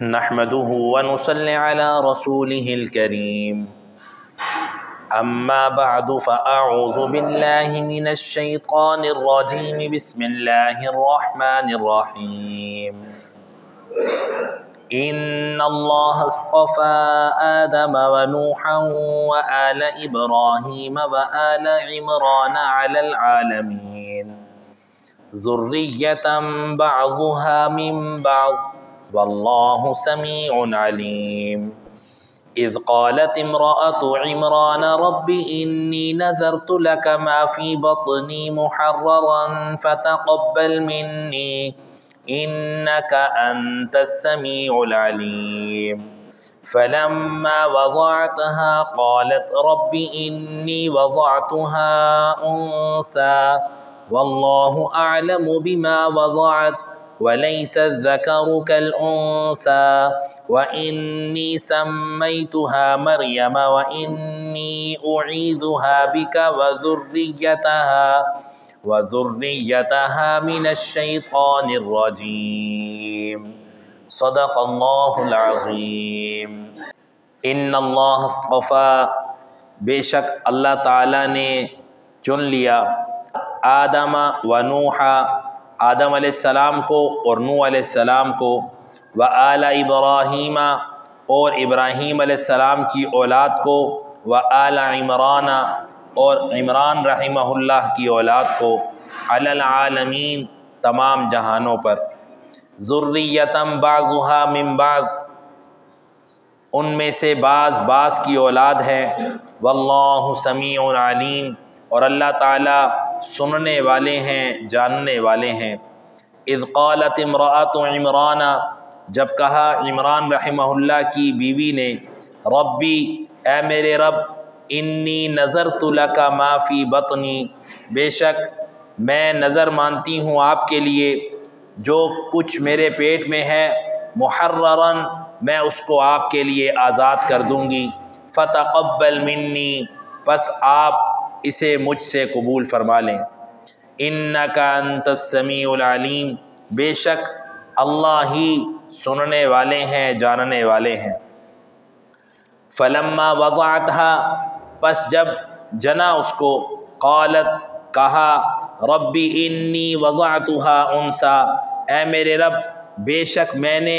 نحمده ونصلي على رسوله الكريم أما بعد فأعوذ بالله من الشيطان الرجيم بسم الله الرحمن الرحيم إن الله اصطفى آدم ونوحا وآل إبراهيم وآل عمران على العالمين ذرية بعضها من بعض والله سميع عليم إذ قالت امرأة عمران رب إني نذرت لك ما في بطني محررا فتقبل مني إنك أنت السميع العليم فلما وضعتها قالت رب إني وضعتها أنثى والله أعلم بما وضعت وليس الذكر كالأنثى وإني سميتها مريم وإني أعيذها بك وذريتها من الشيطان الرجيم صدق الله العظيم ان اللہ اصطفیٰ بے شک اللہ تعالیٰ نے چن لیا آدم و نوحا آدم علیہ السلام کو اور نوح علیہ السلام کو و آل ابراہیم اور ابراہیم علیہ السلام کی اولاد کو و آل عمران اور عمران رحمہ اللہ کی اولاد کو علی العالمین تمام جہانوں پر ذریۃ بعضها من بعض ان میں سے بعض کی اولاد ہے واللہ سمیع علیم اور اللہ تعالیٰ سننے والے ہیں جاننے والے ہیں اذ قالت امرأۃ عمران جب کہا عمران رحمہ اللہ کی بیوی نے ربی اے میرے رب انی نذرت لک ما فی بطنی بے شک میں نظر مانتی ہوں آپ کے لیے جو کچھ میرے پیٹ میں ہے محررن میں اس کو آپ کے لیے آزاد کر دوں گی فتقبل منی پس آپ اسے مجھ سے قبول فرما لیں انک انت السمیع العلیم بے شک اللہ ہی سننے والے ہیں جاننے والے ہیں فلما وضعتها پس جب جنا اس کو قالت کہا ربی انی وضعتها انثی اے میرے رب بے شک میں نے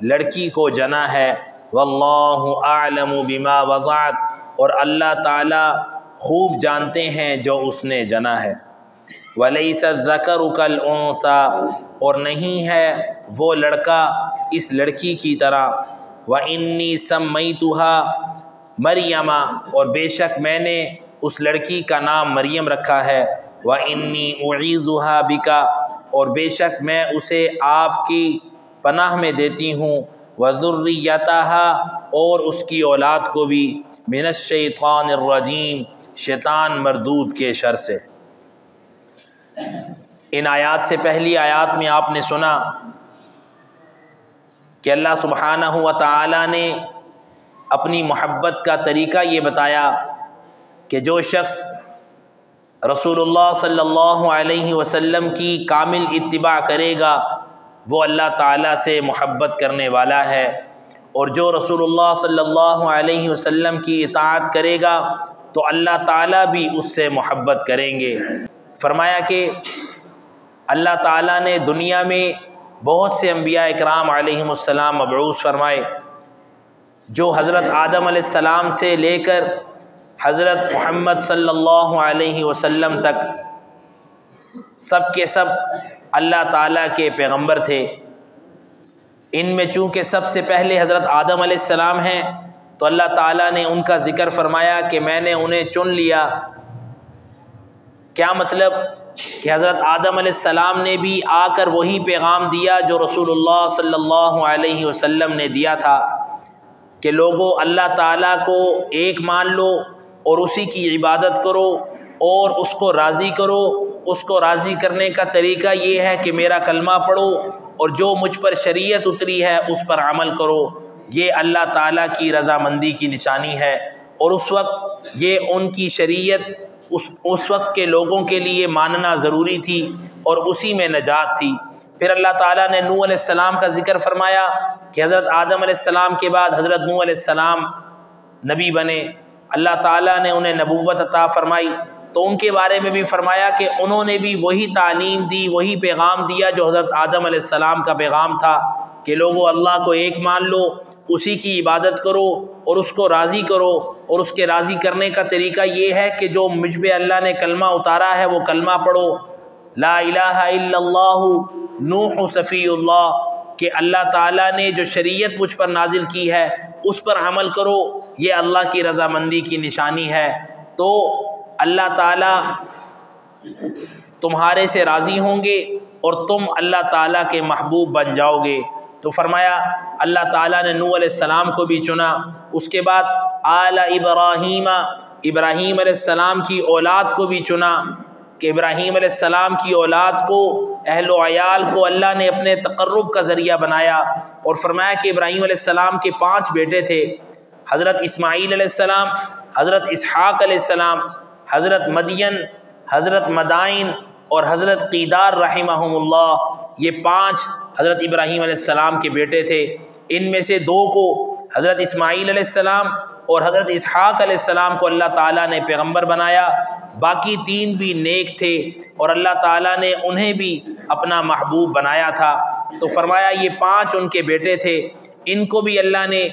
لڑکی کو جنا ہے واللہ اعلم بما وضعت اور اللہ تعالیٰ خوب جانتے ہیں جو اس نے جنا ہے ولیس الذکر کالانثی اور نہیں ہے وہ لڑکا اس لڑکی کی طرح وانی سمیتها مریم اور بے شک میں نے اس لڑکی کا نام مریم رکھا ہے وانی اعیذها بک اور بے شک میں اسے آپ کی پناہ میں دیتی ہوں وذریتها اور اس کی اولاد کو بھی من الشیطان الرجیم شیطان مردود کے شر سے ان آیات سے پہلی آیات میں آپ نے سنا کہ اللہ سبحانہ و تعالی نے اپنی محبت کا طریقہ یہ بتایا کہ جو شخص رسول اللہ صلی اللہ علیہ وسلم کی کامل اتباع کرے گا وہ اللہ تعالیٰ سے محبت کرنے والا ہے اور جو رسول اللہ صلی اللہ علیہ وسلم کی اطاعت کرے گا تو اللہ تعالیٰ بھی اس سے محبت کریں گے فرمایا کہ اللہ تعالیٰ نے دنیا میں بہت سے انبیاء اکرام علیہم السلام مبعوث فرمائے جو حضرت آدم علیہ السلام سے لے کر حضرت محمد صلی اللہ علیہ وسلم تک سب کے سب اللہ تعالیٰ کے پیغمبر تھے ان میں چونکہ سب سے پہلے حضرت آدم علیہ السلام ہیں تو اللہ تعالیٰ نے ان کا ذکر فرمایا کہ میں نے انہیں چن لیا کیا مطلب کہ حضرت آدم علیہ السلام نے بھی آ کر وہی پیغام دیا جو رسول اللہ صلی اللہ علیہ وسلم نے دیا تھا کہ لوگوں اللہ تعالیٰ کو ایک مان لو اور اسی کی عبادت کرو اور اس کو راضی کرو اس کو راضی کرنے کا طریقہ یہ ہے کہ میرا کلمہ پڑھو اور جو مجھ پر شریعت اتری ہے اس پر عمل کرو یہ اللہ تعالیٰ کی رضامندی کی نشانی ہے اور اس وقت یہ ان کی شریعت اس وقت کے لوگوں کے لیے ماننا ضروری تھی اور اسی میں نجات تھی۔ پھر اللہ تعالیٰ نے نوح علیہ السلام کا ذکر فرمایا کہ حضرت آدم علیہ السلام کے بعد حضرت نوح علیہ السلام نبی بنے، اللہ تعالیٰ نے انہیں نبوت عطا فرمائی، تو ان کے بارے میں بھی فرمایا کہ انہوں نے بھی وہی تعلیم دی، وہی پیغام دیا جو حضرت آدم علیہ السلام کا پیغام تھا کہ لوگو اللہ کو ایک مان لو، اسی کی عبادت کرو اور اس کو راضی کرو، اور اس کے راضی کرنے کا طریقہ یہ ہے کہ جو مجھ پہ اللہ نے کلمہ اتارا ہے وہ کلمہ پڑھو، لا الہ الا اللہ نوح صفی اللہ، کہ اللہ تعالیٰ نے جو شریعت مجھ پر نازل کی ہے اس پر عمل کرو، یہ اللہ کی رضامندی کی نشانی ہے، تو اللہ تعالیٰ تمہارے سے راضی ہوں گے اور تم اللہ تعالیٰ کے محبوب بن جاؤ گے۔ تو فرمایا اللہ تعالیٰ نے نوح علیہ السلام کو بھی چنا۔ اس کے بعد آل ابراہیم، ابراہیم علیہ السلام کی اولاد کو بھی چنا کہ ابراہیم علیہ السلام کی اولاد کو، اہل و عیال کو اللہ نے اپنے تقرب کا ذریعہ بنایا، اور فرمایا کہ ابراہیم علیہ السلام کے 5 بیٹے تھے، حضرت اسماعیل علیہ السلام، حضرت اسحاق علیہ السلام، حضرت مدین، حضرت مدائن اور حضرت قیدار رحمہم اللہ، یہ 5 حضرت ابراہیم علیہ السلام کے بیٹے تھے۔ ان میں سے 2 کو حضرت اسماعیل علیہ السلام اور حضرت اسحاق علیہ السلام کو اللہ تعالیٰ نے پیغمبر بنایا، باقی 3 بھی نیک تھے اور اللہ تعالیٰ نے انہیں بھی اپنا محبوب بنایا تھا۔ تو فرمایا یہ 5 ان کے بیٹے تھے، ان کو بھی اللہ نے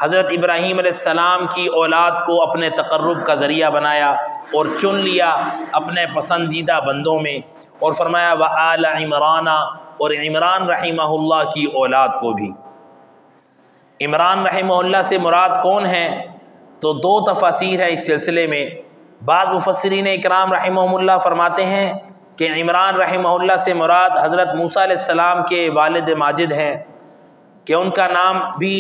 حضرت ابراہیم علیہ السلام کی اولاد کو اپنے تقرب کا ذریعہ بنایا اور چن لیا اپنے پسندیدہ بندوں میں، اور فرمایا وآل عمران، اور عمران رحمہ اللہ کی اولاد کو بھی۔ عمران رحمہ اللہ سے مراد کون ہیں؟ تو 2 تفاسیر ہیں اس سلسلے میں۔ بعض مفسرین اکرام رحمہم اللہ فرماتے ہیں کہ عمران رحمہ اللہ سے مراد حضرت موسیٰ علیہ السلام کے والد ماجد ہیں، کہ ان کا نام بھی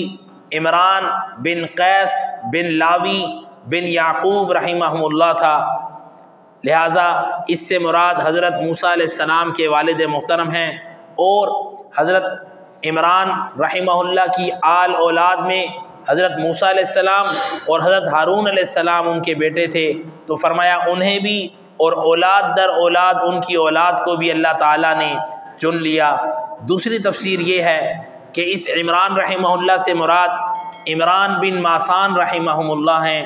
عمران بن قیس بن لاوی بن یعقوب رحمہم اللہ تھا، لہٰذا اس سے مراد حضرت موسیٰ علیہ السلام کے والد محترم ہیں، اور حضرت عمران رحمہ اللہ کی آل اولاد میں حضرت موسیٰ علیہ السلام اور حضرت ہارون علیہ السلام ان کے بیٹے تھے، تو فرمایا انہیں بھی اور اولاد در اولاد ان کی اولاد کو بھی اللہ تعالیٰ نے چن لیا۔ دوسری تفسیر یہ ہے کہ اس عمران رحمہ اللہ سے مراد عمران بن ماسان رحمہم اللہ ہیں،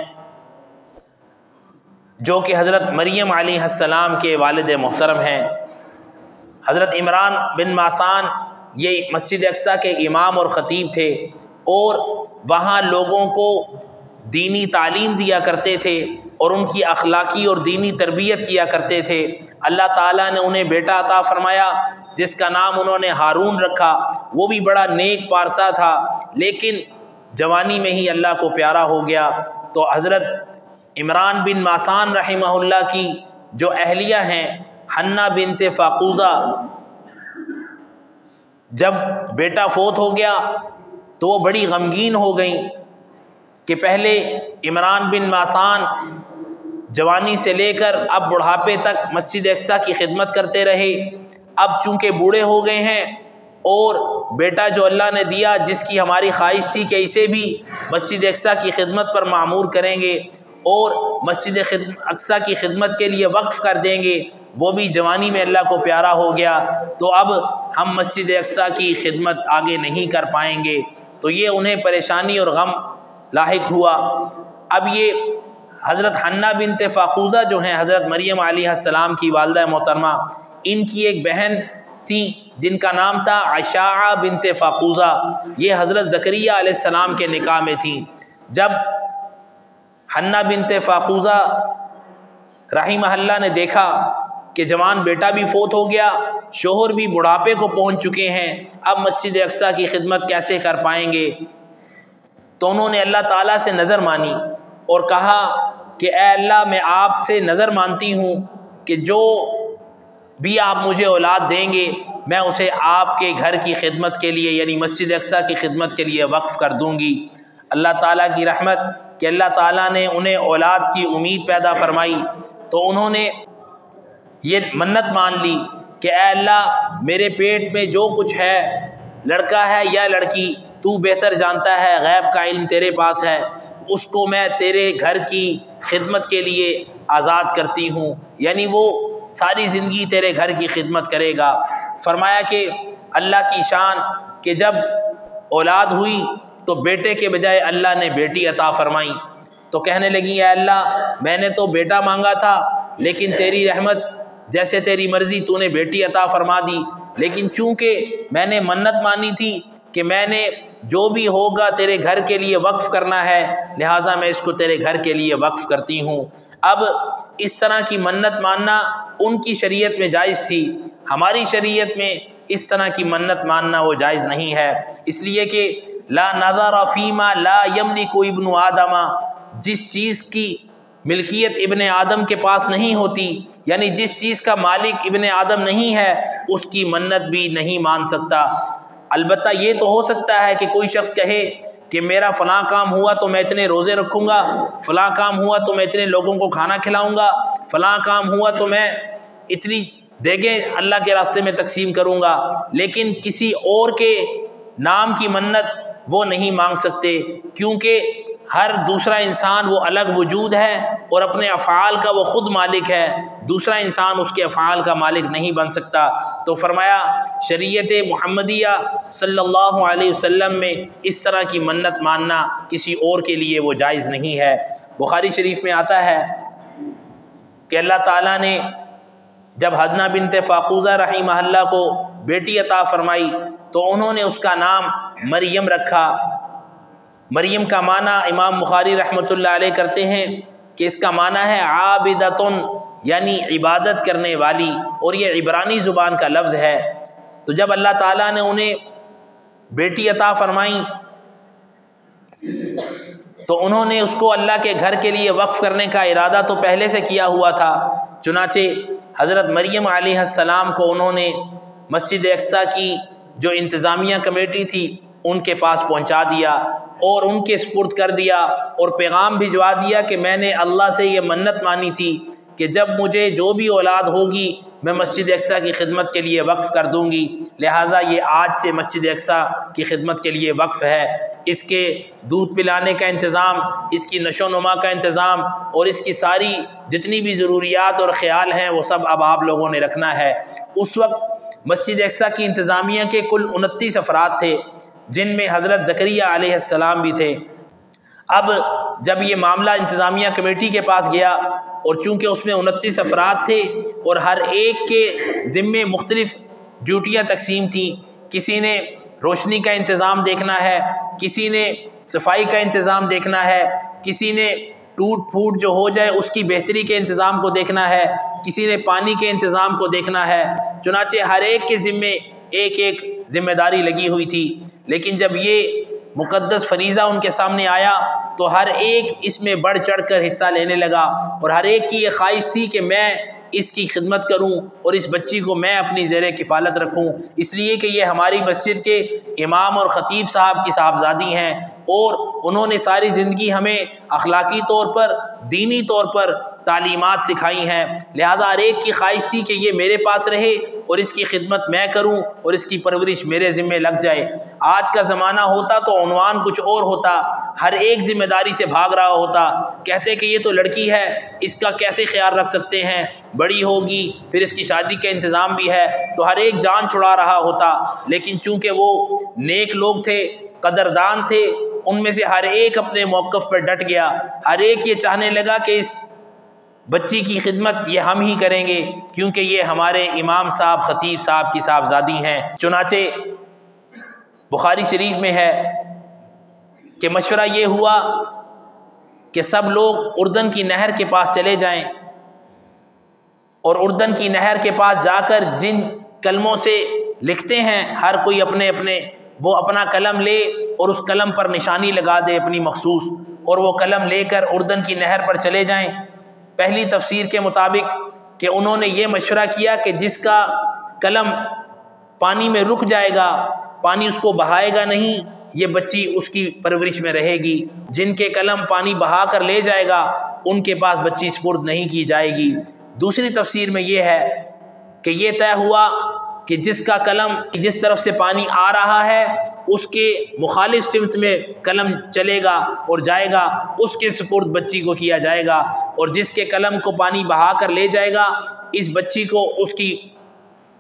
جو کہ حضرت مریم علیہ السلام کے والد محترم ہیں۔ حضرت عمران بن ماسان یہ مسجد اقصیٰ کے امام اور خطیب تھے، اور وہاں لوگوں کو دینی تعلیم دیا کرتے تھے اور ان کی اخلاقی اور دینی تربیت کیا کرتے تھے۔ اللہ تعالیٰ نے انہیں بیٹا عطا فرمایا جس کا نام انہوں نے ہارون رکھا، وہ بھی بڑا نیک پارسا تھا، لیکن جوانی میں ہی اللہ کو پیارا ہو گیا۔ تو حضرت عمران بن ماسان رحمہ اللہ کی جو اہلیہ ہیں حنہ بنت فاقوزہ، جب بیٹا فوت ہو گیا تو وہ بڑی غمگین ہو گئیں کہ پہلے عمران بن ماسان جوانی سے لے کر اب بڑھاپے تک مسجد اقصیٰ کی خدمت کرتے رہے، اب چونکہ بوڑھے ہو گئے ہیں اور بیٹا جو اللہ نے دیا جس کی ہماری خواہش تھی کہ اسے بھی مسجد اقصیٰ کی خدمت پر معمور کریں گے اور مسجد اقصیٰ کی خدمت کے لیے وقف کر دیں گے، وہ بھی جوانی میں اللہ کو پیارا ہو گیا، تو اب ہم مسجد اقصیٰ کی خدمت آگے نہیں کر پائیں گے، تو یہ انہیں پریشانی اور غم لاحق ہوا۔ اب یہ حضرت حنہ بنت فاقوزہ جو ہیں حضرت مریم علیہ السلام کی والدہ محترمہ، ان کی ایک بہن تھی جن کا نام تھا عشاء بنت فاقوزہ، یہ حضرت زکریا علیہ السلام کے نکاح میں تھیں۔ جب حنہ بنت فاقوزہ رحمہ اللہ نے دیکھا کہ جوان بیٹا بھی فوت ہو گیا، شوہر بھی بڑھاپے کو پہنچ چکے ہیں، اب مسجد اقصیٰ کی خدمت کیسے کر پائیں گے، تو انہوں نے اللہ تعالیٰ سے نظر مانی اور کہا کہ اے اللہ، میں آپ سے نظر مانتی ہوں کہ جو بھی آپ مجھے اولاد دیں گے میں اسے آپ کے گھر کی خدمت کے لیے یعنی مسجد اقصیٰ کی خدمت کے لیے وقف کر دوں گی۔ اللہ تعالیٰ کی رحمت کہ اللہ تعالیٰ نے انہیں اولاد کی امید پیدا فرمائی، تو انہوں نے یہ منت مان لی کہ اے اللہ، میرے پیٹ میں جو کچھ ہے، لڑکا ہے یا لڑکی، تو بہتر جانتا ہے، غیب کا علم تیرے پاس ہے، اس کو میں تیرے گھر کی خدمت کے لیے آزاد کرتی ہوں، یعنی وہ ساری زندگی تیرے گھر کی خدمت کرے گا۔ فرمایا کہ اللہ کی شان کہ جب اولاد ہوئی تو بیٹے کے بجائے اللہ نے بیٹی عطا فرمائی، تو کہنے لگی اے اللہ میں نے تو بیٹا مانگا تھا، لیکن تیری رحمت جیسے تیری مرضی تو نے بیٹی عطا فرما دی، لیکن چونکہ میں نے منت مانی تھی کہ میں نے جو بھی ہوگا تیرے گھر کے لیے وقف کرنا ہے، لہٰذا میں اس کو تیرے گھر کے لیے وقف کرتی ہوں۔ اب اس طرح کی منت ماننا ان کی شریعت میں جائز تھی، ہماری شریعت میں اس طرح کی منت ماننا وہ جائز نہیں ہے، اس لیے کہ لا نظر فیما لا یملک ابن آدم، جس چیز کی ملکیت ابن آدم کے پاس نہیں ہوتی، یعنی جس چیز کا مالک ابن آدم نہیں ہے اس کی منت بھی نہیں مان سکتا۔ البتہ یہ تو ہو سکتا ہے کہ کوئی شخص کہے کہ میرا فلاں کام ہوا تو میں اتنے روزے رکھوں گا، فلاں کام ہوا تو میں اتنے لوگوں کو کھانا کھلاؤں گا، فلاں کام ہوا تو میں اتنی دیگیں اللہ کے راستے میں تقسیم کروں گا، لیکن کسی اور کے نام کی منت وہ نہیں مانگ سکتے، کیونکہ ہر دوسرا انسان وہ الگ وجود ہے اور اپنے افعال کا وہ خود مالک ہے، دوسرا انسان اس کے افعال کا مالک نہیں بن سکتا۔ تو فرمایا شریعت محمدیہ صلی اللہ علیہ وسلم میں اس طرح کی منت ماننا کسی اور کے لیے وہ جائز نہیں ہے۔ بخاری شریف میں آتا ہے کہ اللہ تعالیٰ نے جب حدنہ بنت فاقوزہ رحمہ اللہ کو بیٹی عطا فرمائی تو انہوں نے اس کا نام مریم رکھا۔ مریم کا معنی امام بخاری رحمۃ اللہ علیہ کرتے ہیں کہ اس کا معنی ہے عابدتن، یعنی عبادت کرنے والی، اور یہ عبرانی زبان کا لفظ ہے۔ تو جب اللہ تعالیٰ نے انہیں بیٹی عطا فرمائی تو انہوں نے اس کو اللہ کے گھر کے لیے وقف کرنے کا ارادہ تو پہلے سے کیا ہوا تھا، چنانچہ حضرت مریم علیہ السلام کو انہوں نے مسجد اقصیٰ کی جو انتظامیہ کمیٹی تھی ان کے پاس پہنچا دیا اور ان کے سپرد کر دیا، اور پیغام بھجوا دیا کہ میں نے اللہ سے یہ منت مانی تھی کہ جب مجھے جو بھی اولاد ہوگی میں مسجد اقصیٰ کی خدمت کے لیے وقف کر دوں گی، لہٰذا یہ آج سے مسجد اقصیٰ کی خدمت کے لیے وقف ہے۔ اس کے دودھ پلانے کا انتظام، اس کی نشو و نما کا انتظام اور اس کی ساری جتنی بھی ضروریات اور خیال ہیں وہ سب اب آپ لوگوں نے رکھنا ہے۔ اس وقت مسجد اقصیٰ کی انتظامیہ کے کل 29 افراد تھے، جن میں حضرت زکریہ علیہ السلام بھی تھے۔ اب جب یہ معاملہ انتظامیہ کمیٹی کے پاس گیا اور چونکہ اس میں 29 افراد تھے اور ہر ایک کے ذمے مختلف ڈیوٹیاں تقسیم تھیں، کسی نے روشنی کا انتظام دیکھنا ہے، کسی نے صفائی کا انتظام دیکھنا ہے، کسی نے ٹوٹ پھوٹ جو ہو جائے اس کی بہتری کے انتظام کو دیکھنا ہے، کسی نے پانی کے انتظام کو دیکھنا ہے، چنانچہ ہر ایک کے ذمے ایک ایک ذمہ داری لگی ہوئی تھی۔ لیکن جب یہ مقدس فریضہ ان کے سامنے آیا تو ہر ایک اس میں بڑھ چڑھ کر حصہ لینے لگا، اور ہر ایک کی یہ خواہش تھی کہ میں اس کی خدمت کروں اور اس بچی کو میں اپنی زیر کفالت رکھوں، اس لیے کہ یہ ہماری مسجد کے امام اور خطیب صاحب کی صاحبزادی ہیں اور انہوں نے ساری زندگی ہمیں اخلاقی طور پر، دینی طور پر تعلیمات سکھائی ہیں، لہٰذا ہر ایک کی خواہش تھی کہ یہ میرے پاس رہے اور اس کی خدمت میں کروں اور اس کی پرورش میرے ذمے لگ جائے۔ آج کا زمانہ ہوتا تو عنوان کچھ اور ہوتا، ہر ایک ذمہ داری سے بھاگ رہا ہوتا، کہتے کہ یہ تو لڑکی ہے اس کا کیسے خیال رکھ سکتے ہیں، بڑی ہوگی پھر اس کی شادی کا انتظام بھی ہے، تو ہر ایک جان چھڑا رہا ہوتا۔ لیکن چونکہ وہ نیک لوگ تھے، قدردان تھے، ان میں سے ہر ایک اپنے موقف پر ڈٹ گیا، ہر ایک یہ چاہنے لگا کہ اس بچی کی خدمت یہ ہم ہی کریں گے کیونکہ یہ ہمارے امام صاحب خطیب صاحب کی صاحبزادی ہیں۔ چنانچہ بخاری شریف میں ہے کہ مشورہ یہ ہوا کہ سب لوگ اردن کی نہر کے پاس چلے جائیں اور اردن کی نہر کے پاس جا کر جن قلموں سے لکھتے ہیں ہر کوئی اپنے اپنے وہ اپنا قلم لے اور اس قلم پر نشانی لگا دے اپنی مخصوص، اور وہ قلم لے کر اردن کی نہر پر چلے جائیں۔ پہلی تفسیر کے مطابق کہ انہوں نے یہ مشورہ کیا کہ جس کا قلم پانی میں رک جائے گا، پانی اس کو بہائے گا نہیں، یہ بچی اس کی پرورش میں رہے گی، جن کے قلم پانی بہا کر لے جائے گا ان کے پاس بچی سپرد نہیں کی جائے گی۔ دوسری تفسیر میں یہ ہے کہ یہ طے ہوا کہ جس کا قلم جس طرف سے پانی آ رہا ہے اس کے مخالف سمت میں قلم چلے گا اور جائے گا اس کے سپرد بچی کو کیا جائے گا، اور جس کے قلم کو پانی بہا کر لے جائے گا اس بچی کو اس کی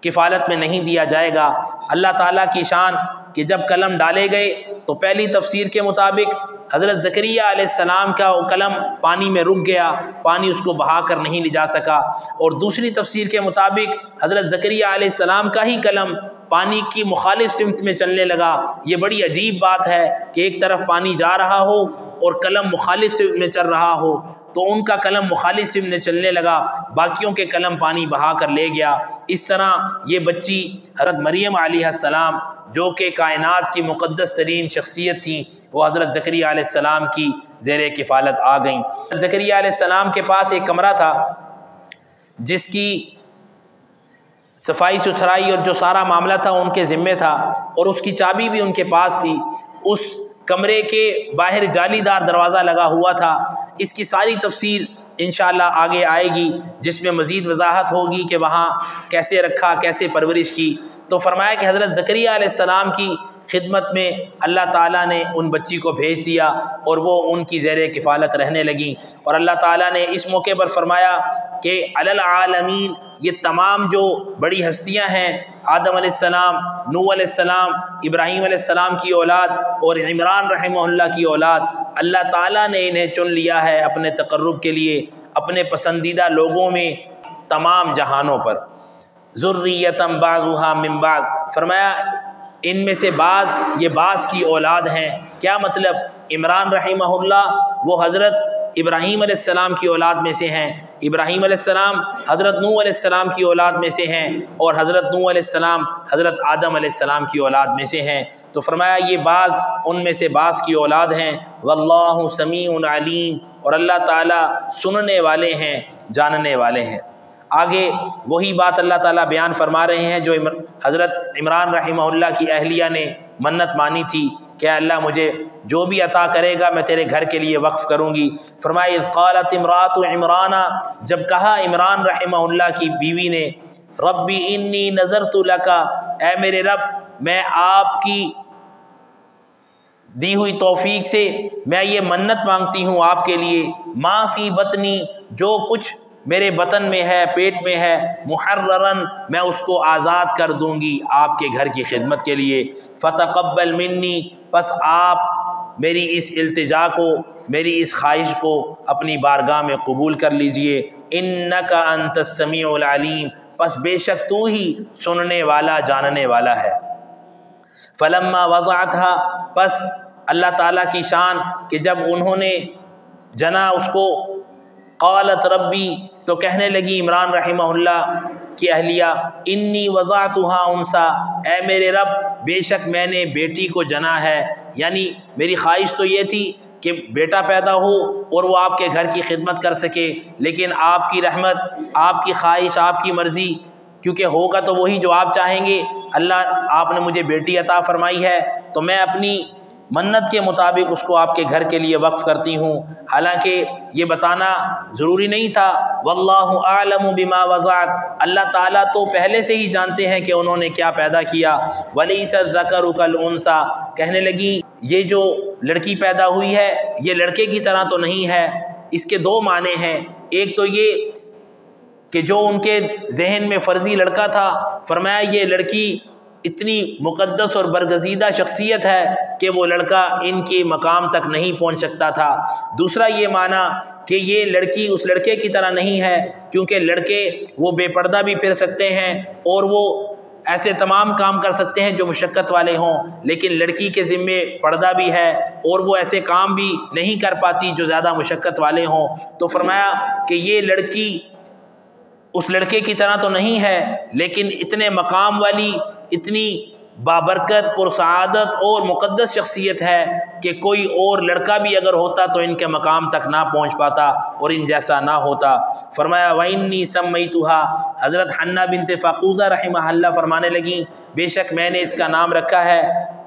کفالت میں نہیں دیا جائے گا۔ اللہ تعالیٰ کی شان کہ جب قلم ڈالے گئے تو پہلی تفسیر کے مطابق حضرت زکریا علیہ السلام کا وہ قلم پانی میں رک گیا، پانی اس کو بہا کر نہیں لے جا سکا، اور دوسری تفسیر کے مطابق حضرت زکریا علیہ السلام کا ہی قلم پانی کی مخالف سمت میں چلنے لگا۔ یہ بڑی عجیب بات ہے کہ ایک طرف پانی جا رہا ہو اور قلم مخالف سمت میں چل رہا ہو، تو ان کا قلم مخالف سمت میں چلنے لگا، باقیوں کے قلم پانی بہا کر لے گیا۔ اس طرح یہ بچی حضرت مریم علیہ السلام جو کہ کائنات کی مقدس ترین شخصیت تھیں، وہ حضرت زکریا علیہ السلام کی زیر کفالت آ گئیں۔ زکریا علیہ السلام کے پاس ایک کمرہ تھا جس کی صفائی ستھرائی اور جو سارا معاملہ تھا ان کے ذمے تھا، اور اس کی چابی بھی ان کے پاس تھی۔ اس کمرے کے باہر جالی دار دروازہ لگا ہوا تھا۔ اس کی ساری تفصیل انشاءاللہ آگے آئے گی جس میں مزید وضاحت ہوگی کہ وہاں کیسے رکھا، کیسے پرورش کی۔ تو فرمایا کہ حضرت زکریا علیہ السلام کی خدمت میں اللہ تعالیٰ نے ان بچی کو بھیج دیا اور وہ ان کی زیر کفالت رہنے لگیں، اور اللہ تعالیٰ نے اس موقع پر فرمایا کہ علی العالمین، یہ تمام جو بڑی ہستیاں ہیں، آدم علیہ السلام، نوح علیہ السلام، ابراہیم علیہ السلام کی اولاد اور عمران رحمہ اللہ کی اولاد، اللہ تعالیٰ نے انہیں چن لیا ہے اپنے تقرب کے لیے، اپنے پسندیدہ لوگوں میں تمام جہانوں پر۔ ذریۃ بعضھا من بعض، فرمایا ان میں سے بعض یہ بعض کی اولاد ہیں۔ کیا مطلب؟ عمران رحمہ اللہ وہ حضرت ابراہیم علیہ السلام کی اولاد میں سے ہیں، ابراہیم علیہ السلام حضرت نوح علیہ السلام کی اولاد میں سے ہیں، اور حضرت نوح علیہ السلام حضرت آدم علیہ السلام کی اولاد میں سے ہیں۔ تو فرمایا یہ بعض ان میں سے بعض کی اولاد ہیں۔ واللہ سمیع علیم، اور اللہ تعالیٰ سننے والے ہیں، جاننے والے ہیں۔ آگے وہی بات اللہ تعالیٰ بیان فرما رہے ہیں جو حضرت عمران رحمہ اللہ کی اہلیہ نے منت مانی تھی کہ اللہ مجھے جو بھی عطا کرے گا میں تیرے گھر کے لیے وقف کروں گی۔ فرمایا اذ قالت امرأۃ عمران، جب کہا عمران رحمہ اللہ کی بیوی نے، ربی انی نذرت لک، اے میرے رب میں آپ کی دی ہوئی توفیق سے میں یہ منت مانگتی ہوں آپ کے لیے، ما فی بطنی، جو کچھ میرے بطن میں ہے، پیٹ میں ہے، محررن، میں اس کو آزاد کر دوں گی آپ کے گھر کی خدمت کے لیے، فتقبل منی، پس آپ میری اس التجا کو، میری اس خواہش کو اپنی بارگاہ میں قبول کر لیجئے، انک انت السمیع العلیم، پس بے شک تو ہی سننے والا جاننے والا ہے۔ فلما وضعتها، پس اللہ تعالیٰ کی شان کہ جب انہوں نے جنا اس کو، قالت ربی، تو کہنے لگی عمران رحمہ اللہ کی اہلیہ، انی وضعتها انثی، اے میرے رب بے شک میں نے بیٹی کو جنا ہے، یعنی میری خواہش تو یہ تھی کہ بیٹا پیدا ہو اور وہ آپ کے گھر کی خدمت کر سکے، لیکن آپ کی رحمت، آپ کی خواہش، آپ کی مرضی، کیونکہ ہوگا تو وہی جو آپ چاہیں گے، اللہ آپ نے مجھے بیٹی عطا فرمائی ہے تو میں اپنی منت کے مطابق اس کو آپ کے گھر کے لیے وقف کرتی ہوں۔ حالانکہ یہ بتانا ضروری نہیں تھا، واللہ اعلم بما وضعت، اللہ تعالیٰ تو پہلے سے ہی جانتے ہیں کہ انہوں نے کیا پیدا کیا، ولیس الذکر کالانثی، کہنے لگی یہ جو لڑکی پیدا ہوئی ہے یہ لڑکے کی طرح تو نہیں ہے۔ اس کے دو معنی ہیں، ایک تو یہ کہ جو ان کے ذہن میں فرضی لڑکا تھا، فرمایا یہ لڑکی اتنی مقدس اور برگزیدہ شخصیت ہے کہ وہ لڑکا ان کی مقام تک نہیں پہنچ سکتا تھا۔ دوسرا یہ معنی کہ یہ لڑکی اس لڑکے کی طرح نہیں ہے، کیونکہ لڑکے وہ بے پردہ بھی پھر سکتے ہیں اور وہ ایسے تمام کام کر سکتے ہیں جو مشقت والے ہوں، لیکن لڑکی کے ذمے پردہ بھی ہے اور وہ ایسے کام بھی نہیں کر پاتی جو زیادہ مشقت والے ہوں۔ تو فرمایا کہ یہ لڑکی اس لڑکے کی طرح تو نہیں ہے، لیکن اتنے مقام والی، اتنی بابرکت، پرسعادت اور مقدس شخصیت ہے کہ کوئی اور لڑکا بھی اگر ہوتا تو ان کے مقام تک نہ پہنچ پاتا اور ان جیسا نہ ہوتا۔ فرمایا وَإِنِّي سَمَّيْتُهَا، حضرت حنہ بنت فاقوزہ رحمہ اللہ فرمانے لگیں بے شک میں نے اس کا نام رکھا ہے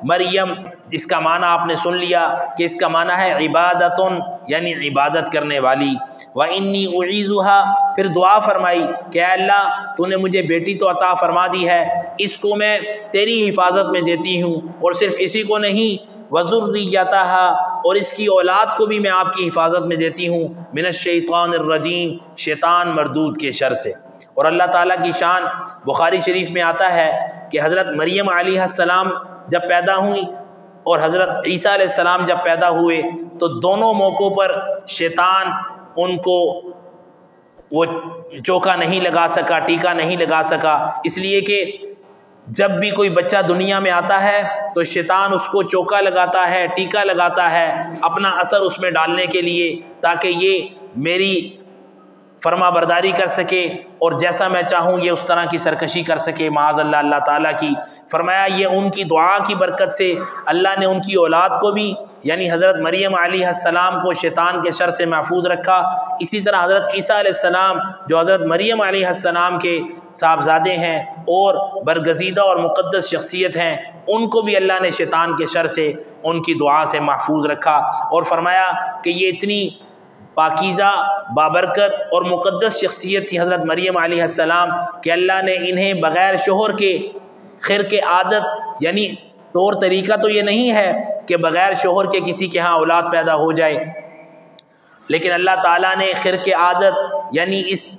مریم۔ اس کا معنی آپ نے سن لیا کہ اس کا معنی ہے عبادتن، یعنی عبادت کرنے والی۔ وَإِنِّي أُعِيذُهَا، پھر دعا فرمائی کہ اے اللہ تو نے مجھے بیٹی تو عطا فرما دی ہے، اس کو میں تیری حفاظت میں دیتی ہوں، اور صرف اسی کو نہیں وذریتہا، اور اس کی اولاد کو بھی میں آپ کی حفاظت میں دیتی ہوں من الشیطان الرجیم، شیطان مردود کے شر سے۔ اور اللہ تعالیٰ کی شان بخاری شریف میں آتا ہے کہ حضرت مریم علیہ السلام جب پیدا ہوئی اور حضرت عیسیٰ علیہ السلام جب پیدا ہوئے تو دونوں موقعوں پر شیطان ان کو وہ چوکا نہیں لگا سکا، ٹیکا نہیں لگا سکا، اس لیے کہ جب بھی کوئی بچہ دنیا میں آتا ہے تو شیطان اس کو چوکا لگاتا ہے، ٹیکا لگاتا ہے اپنا اثر اس میں ڈالنے کے لیے، تاکہ یہ میری فرما برداری کر سکے اور جیسا میں چاہوں یہ اس طرح کی سرکشی کر سکے، معاذ اللہ اللہ تعالیٰ کی۔ فرمایا یہ ان کی دعا کی برکت سے اللہ نے ان کی اولاد کو بھی یعنی حضرت مریم علیہ السلام کو شیطان کے شر سے محفوظ رکھا۔ اسی طرح حضرت عیسیٰ علیہ السلام جو حضرت مریم علیہ السلام کے صاحبزادے ہیں اور برگزیدہ اور مقدس شخصیت ہیں، ان کو بھی اللہ نے شیطان کے شر سے ان کی دعا سے محفوظ رکھا، اور فرمایا کہ یہ اتنی پاکیزہ بابرکت اور مقدس شخصیت تھی حضرت مریم علیہ السلام کہ اللہ نے انہیں بغیر شوہر کے خرق عادت یعنی طور طریقہ تو یہ نہیں ہے کہ بغیر شوہر کے کسی کے ہاں اولاد پیدا ہو جائے، لیکن اللہ تعالیٰ نے خرق عادت یعنی اس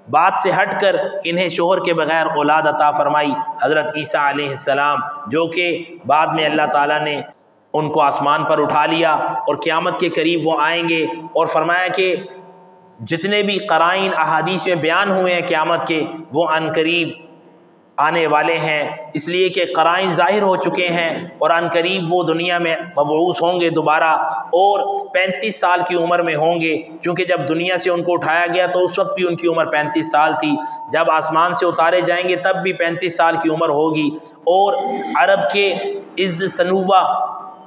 بات سے ہٹ کر انہیں شوہر کے بغیر اولاد عطا فرمائی، حضرت عیسیٰ علیہ السلام، جو کہ بعد میں اللہ تعالیٰ نے ان کو آسمان پر اٹھا لیا اور قیامت کے قریب وہ آئیں گے، اور فرمایا کہ جتنے بھی قرائن احادیث میں بیان ہوئے ہیں قیامت کے وہ عن قریب آنے والے ہیں، اس لیے کہ قرائن ظاہر ہو چکے ہیں اور عن قریب وہ دنیا میں مبعوث ہوں گے دوبارہ، اور 35 سال کی عمر میں ہوں گے، چونکہ جب دنیا سے ان کو اٹھایا گیا تو اس وقت بھی ان کی عمر 35 سال تھی، جب آسمان سے اتارے جائیں گے تب بھی 35 سال کی عمر ہوگی، اور عرب کے ازد سنوہ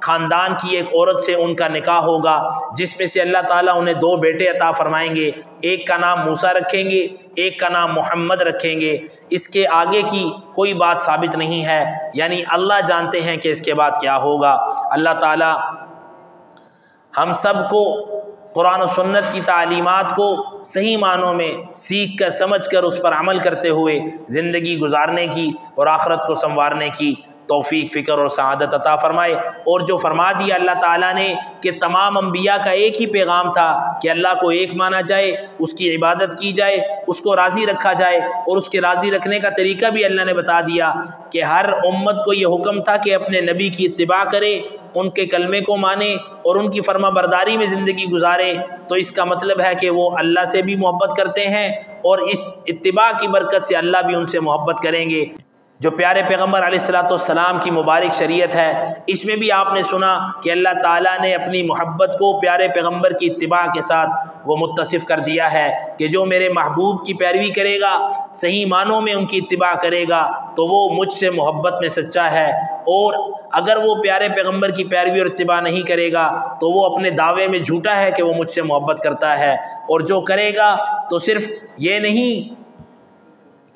خاندان کی ایک عورت سے ان کا نکاح ہوگا، جس میں سے اللہ تعالیٰ انہیں 2 بیٹے عطا فرمائیں گے، ایک کا نام موسیٰ رکھیں گے، ایک کا نام محمد رکھیں گے، اس کے آگے کی کوئی بات ثابت نہیں ہے، یعنی اللہ جانتے ہیں کہ اس کے بعد کیا ہوگا۔ اللہ تعالیٰ ہم سب کو قرآن و سنت کی تعلیمات کو صحیح معنوں میں سیکھ کر سمجھ کر اس پر عمل کرتے ہوئے زندگی گزارنے کی اور آخرت کو سنوارنے کی توفیق، فکر اور سعادت عطا فرمائے۔ اور جو فرما دیا اللہ تعالیٰ نے کہ تمام انبیاء کا ایک ہی پیغام تھا کہ اللہ کو ایک مانا جائے، اس کی عبادت کی جائے، اس کو راضی رکھا جائے، اور اس کے راضی رکھنے کا طریقہ بھی اللہ نے بتا دیا کہ ہر امت کو یہ حکم تھا کہ اپنے نبی کی اتباع کرے، ان کے کلمے کو مانے اور ان کی فرما برداری میں زندگی گزارے، تو اس کا مطلب ہے کہ وہ اللہ سے بھی محبت کرتے ہیں اور اس اتباع کی برکت سے اللہ بھی ان سے محبت کریں گے۔ جو پیارے پیغمبر علیہ السلام کی مبارک شریعت ہے، اس میں بھی آپ نے سنا کہ اللہ تعالیٰ نے اپنی محبت کو پیارے پیغمبر کی اتباع کے ساتھ وہ متصف کر دیا ہے کہ جو میرے محبوب کی پیروی کرے گا، صحیح معنوں میں ان کی اتباع کرے گا، تو وہ مجھ سے محبت میں سچا ہے، اور اگر وہ پیارے پیغمبر کی پیروی اور اتباع نہیں کرے گا تو وہ اپنے دعوے میں جھوٹا ہے کہ وہ مجھ سے محبت کرتا ہے، اور جو کرے گا تو صرف یہ نہیں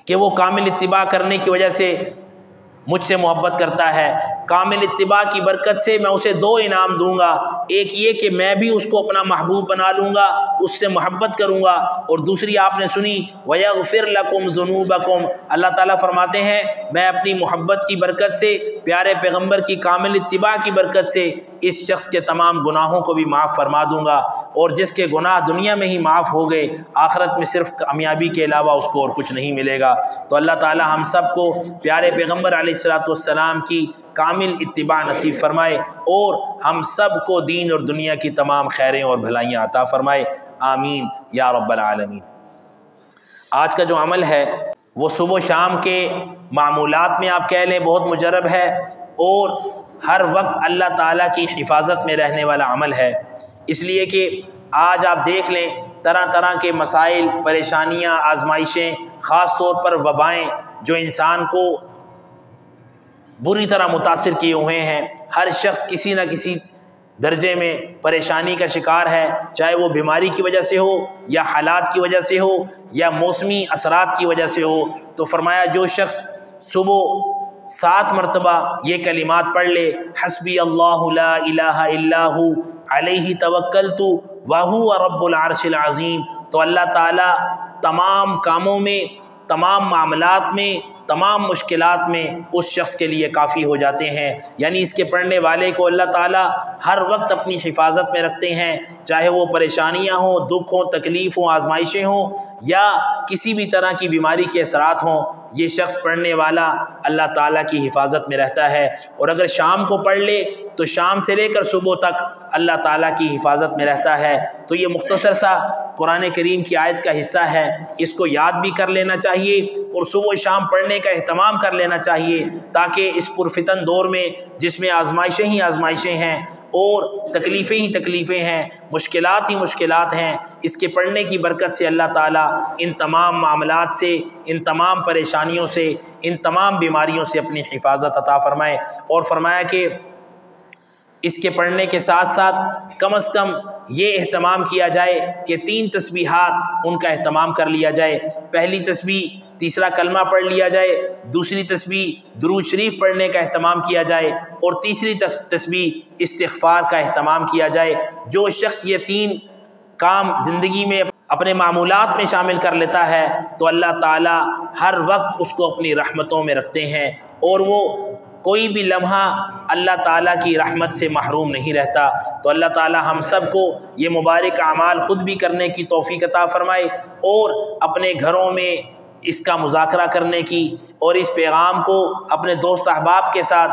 کہ وہ کامل اتباع کرنے کی وجہ سے مجھ سے محبت کرتا ہے، کامل اتباع کی برکت سے میں اسے 2 انعام دوں گا، ایک یہ کہ میں بھی اس کو اپنا محبوب بنا لوں گا، اس سے محبت کروں گا، اور دوسری آپ نے سنی وَيَغْفِرْ لَكُمْ ذُنُوبَكُمْ، اللہ تعالیٰ فرماتے ہیں میں اپنی محبت کی برکت سے، پیارے پیغمبر کی کامل اتباع کی برکت سے اس شخص کے تمام گناہوں کو بھی معاف فرما دوں گا، اور جس کے گناہ دنیا میں ہی معاف ہو گئے آخرت میں صرف کامیابی کے علاوہ اس کو اور کچھ نہیں ملے گا۔ تو اللہ تعالیٰ ہم سب کو پیارے پیغمبر علیہ السلام کی کامل اتباع نصیب فرمائے اور ہم سب کو دین اور دنیا کی تمام خیریں اور بھلائیاں عطا فرمائے، آمین یا رب العالمین۔ آج کا جو عمل ہے وہ صبح و شام کے معمولات میں آپ کہہ لیں بہت مجرب ہے، اور ہر وقت اللہ تعالیٰ کی حفاظت میں رہنے والا عمل ہے، اس لیے کہ آج آپ دیکھ لیں طرح طرح کے مسائل، پریشانیاں، آزمائشیں، خاص طور پر وبائیں جو انسان کو بری طرح متاثر کیے ہوئے ہیں، ہر شخص کسی نہ کسی درجے میں پریشانی کا شکار ہے، چاہے وہ بیماری کی وجہ سے ہو یا حالات کی وجہ سے ہو یا موسمی اثرات کی وجہ سے ہو۔ تو فرمایا جو شخص صبح 7 مرتبہ یہ کلمات پڑھ لے، حسبی اللہ لا الہ الا ہو علیہ توکلت وہو رب العرش العظیم، تو اللہ تعالیٰ تمام کاموں میں، تمام معاملات میں، تمام مشکلات میں اس شخص کے لیے کافی ہو جاتے ہیں۔ یعنی اس کے پڑھنے والے کو اللہ تعالیٰ ہر وقت اپنی حفاظت میں رکھتے ہیں، چاہے وہ پریشانیاں ہوں، دکھ ہوں، تکلیف ہوں، آزمائشیں ہوں، یا کسی بھی طرح کی بیماری کے اثرات ہوں، یہ شخص پڑھنے والا اللہ تعالیٰ کی حفاظت میں رہتا ہے۔ اور اگر شام کو پڑھ لے تو شام سے لے کر صبح تک اللہ تعالیٰ کی حفاظت میں رہتا ہے۔ تو یہ مختصر سا قرآن کریم کی آیت کا حصہ ہے، اس کو یاد بھی کر لینا چاہیے اور صبح و شام پڑھنے کا اہتمام کر لینا چاہیے، تاکہ اس پرفتن دور میں جس میں آزمائشیں ہی آزمائشیں ہیں اور تکلیفیں ہی تکلیفیں ہیں، مشکلات ہی مشکلات ہیں، اس کے پڑھنے کی برکت سے اللہ تعالیٰ ان تمام معاملات سے، ان تمام پریشانیوں سے، ان تمام بیماریوں سے اپنی حفاظت عطا فرمائے۔ اور فرمایا کہ اس کے پڑھنے کے ساتھ ساتھ کم از کم یہ اہتمام کیا جائے کہ 3 تسبیحات ان کا اہتمام کر لیا جائے۔ پہلی تسبیح تیسرا کلمہ پڑھ لیا جائے، دوسری تسبیح درود شریف پڑھنے کا اہتمام کیا جائے، اور تیسری تسبیح استغفار کا اہتمام کیا جائے۔ جو شخص یہ 3 کام زندگی میں اپنے معمولات میں شامل کر لیتا ہے تو اللہ تعالیٰ ہر وقت اس کو اپنی رحمتوں میں رکھتے ہیں، اور وہ کوئی بھی لمحہ اللہ تعالیٰ کی رحمت سے محروم نہیں رہتا۔ تو اللہ تعالیٰ ہم سب کو یہ مبارک اعمال خود بھی کرنے کی توفیق عطا فرمائے، اور اپنے گھروں میں اس کا مذاکرہ کرنے کی اور اس پیغام کو اپنے دوست احباب کے ساتھ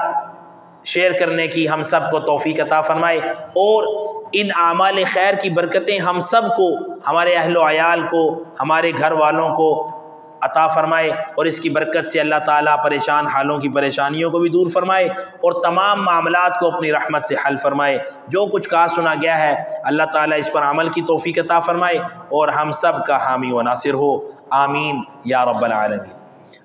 شیئر کرنے کی ہم سب کو توفیق عطا فرمائے، اور ان اعمال خیر کی برکتیں ہم سب کو، ہمارے اہل و عیال کو، ہمارے گھر والوں کو عطا فرمائے، اور اس کی برکت سے اللہ تعالیٰ پریشان حالوں کی پریشانیوں کو بھی دور فرمائے، اور تمام معاملات کو اپنی رحمت سے حل فرمائے۔ جو کچھ کہا سنا گیا ہے اللہ تعالیٰ اس پر عمل کی توفیق عطا فرمائے، اور ہم سب کا حامی و ناصر ہو، آمین یا رب العالمین۔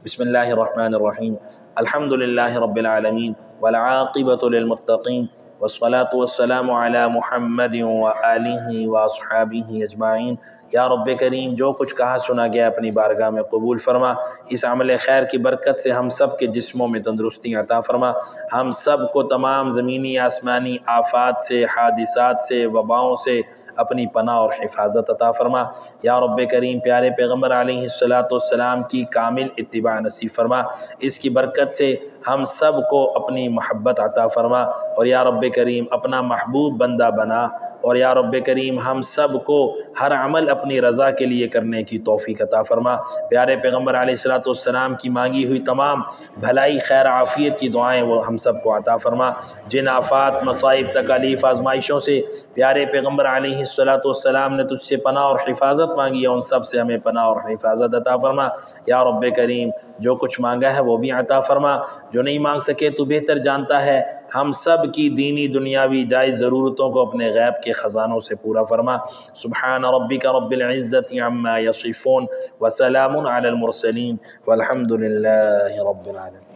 بسم اللہ الرحمن الرحیم، الحمد للہ رب العالمین والعاقبۃ للمتقین والصلاة والسلام علی محمد وآلہ واصحابہ اجمعین۔ یا رب کریم، جو کچھ کہا سنا گیا اپنی بارگاہ میں قبول فرما، اس عمل خیر کی برکت سے ہم سب کے جسموں میں تندرستی عطا فرما، ہم سب کو تمام زمینی آسمانی آفات سے، حادثات سے، وباؤں سے اپنی پناہ اور حفاظت عطا فرما۔ یا رب کریم، پیارے پیغمبر علیہ السلام کی کامل اتباع نصیب فرما، اس کی برکت سے ہم سب کو اپنی محبت عطا فرما، اور یا رب کریم اپنا محبوب بندہ بنا، اور یا رب کریم ہم سب کو ہر عمل اپنی رضا کے لیے کرنے کی توفیق عطا فرما۔ پیارے پیغمبر علیہ السلام کی مانگی ہوئی تمام بھلائی، خیر، عافیت کی دعائیں وہ ہم سب کو عطا فرما۔ جن آفات، مصائب، تکالیف، آزمائشوں سے پیارے پیغمبر علیہ السلام نے تجھ سے پناہ اور حفاظت مانگی ہے، ان سب سے ہمیں پناہ اور حفاظت عطا فرما۔ یا رب کریم، جو کچھ مانگا ہے وہ بھی عطا فرما، جو نہیں مانگ سکے تو بہتر جانتا ہے، ہم سب کی دینی دنیاوی جائز ضرورتوں کو اپنے غیب کے خزانوں سے پورا فرما۔ سبحان ربک رب العزت عما یصفون وسلام علی المرسلین والحمد للہ رب العالمین۔